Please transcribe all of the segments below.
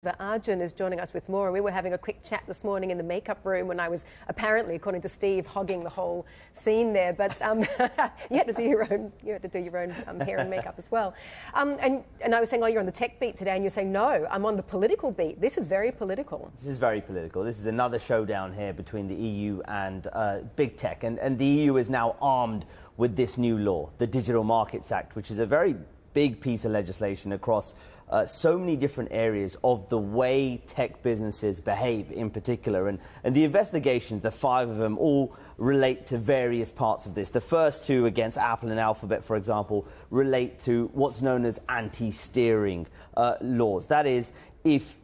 Arjun is joining us with more. We were having a quick chat this morning in the makeup room when I was apparently, according to Steve, hogging the whole scene there. But you had to do your own. Hair and makeup as well. And I was saying, oh, you're on the tech beat today, and you're saying, no, I'm on the political beat. This is very political. This is very political. This is another showdown here between the EU and big tech, and the EU is now armed with this new law, the Digital Markets Act, which is a very big piece of legislation across so many different areas of the way tech businesses behave in particular. And the investigations, the 5 of them, all relate to various parts of this. The first 2 against Apple and Alphabet, for example, relate to what's known as anti-steering laws. That is, if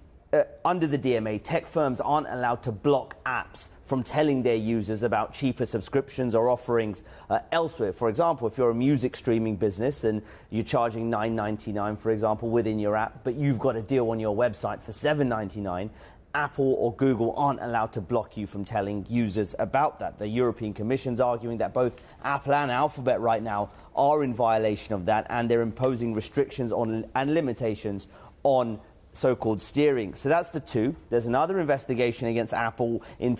under the DMA, tech firms aren't allowed to block apps from telling their users about cheaper subscriptions or offerings elsewhere. For example, if you're a music streaming business and you're charging $9.99, for example, within your app, but you've got a deal on your website for $7.99, Apple or Google aren't allowed to block you from telling users about that. The European Commission's arguing that both Apple and Alphabet right now are in violation of that, and they're imposing restrictions on and limitations on so-called steering. So that's the 2. There's another investigation against Apple in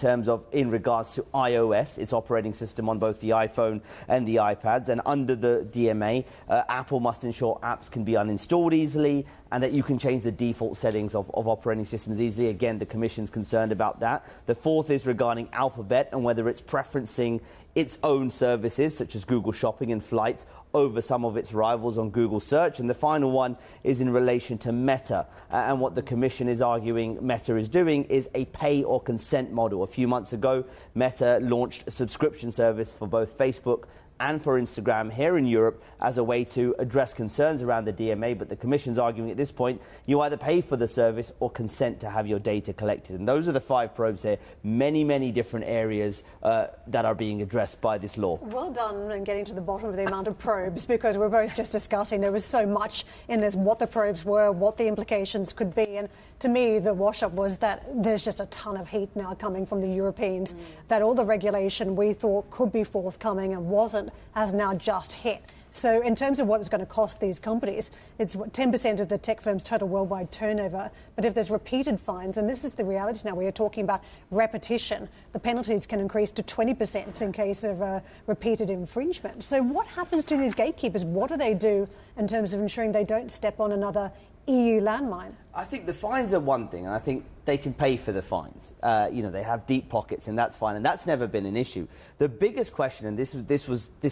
regards to iOS, its operating system on both the iPhone and the iPads. And under the DMA, Apple must ensure apps can be uninstalled easily and that you can change the default settings of operating systems easily. Again, the Commission's concerned about that. The 4th is regarding Alphabet and whether it's preferencing its own services, such as Google Shopping and Flights, over some of its rivals on Google Search. And the final one is in relation to Meta. And what the Commission is arguing Meta is doing is a pay or consent model. A few months ago, Meta launched a subscription service for both Facebook and for Instagram here in Europe as a way to address concerns around the DMA. But the Commission's arguing at this point, you either pay for the service or consent to have your data collected. And those are the 5 probes here. Many, many different areas that are being addressed by this law. Well done in getting to the bottom of the amount of probes, because we're both just discussing there was so much in this, what the probes were, what the implications could be. And to me, the wash-up was that there's just a ton of heat now coming from the Europeans, that all the regulation we thought could be forthcoming and wasn't, has now just hit. So in terms of what it's going to cost these companies, it's 10% of the tech firm's total worldwide turnover. But if there's repeated fines, and this is the reality now, we are talking about repetition, the penalties can increase to 20% in case of repeated infringement. So what happens to these gatekeepers? What do they do in terms of ensuring they don't step on another EU landmine? I think the fines are one thing, and I think they can pay for the fines. They have deep pockets, and that's fine, and that's never been an issue. The biggest question, and this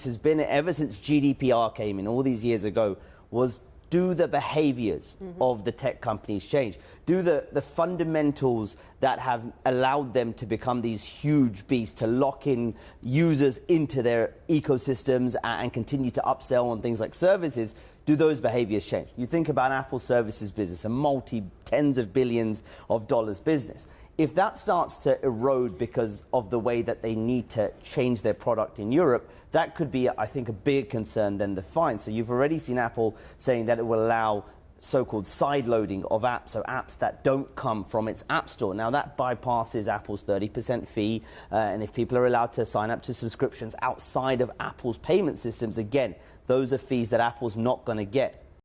has been ever since GDPR came in all these years ago, was, do the behaviors of the tech companies change? Do the fundamentals that have allowed them to become these huge beasts, to lock in users into their ecosystems and continue to upsell on things like services, do those behaviors change? You think about Apple's services business, a multi-tens of billions of dollars business. If that starts to erode because of the way that they need to change their product in Europe, that could be, I think, a bigger concern than the fine. So you've already seen Apple saying that it will allow so-called side-loading of apps, so apps that don't come from its app store. Now, that bypasses Apple's 30% fee, and if people are allowed to sign up to subscriptions outside of Apple's payment systems, again, those are fees that Apple's not going to get.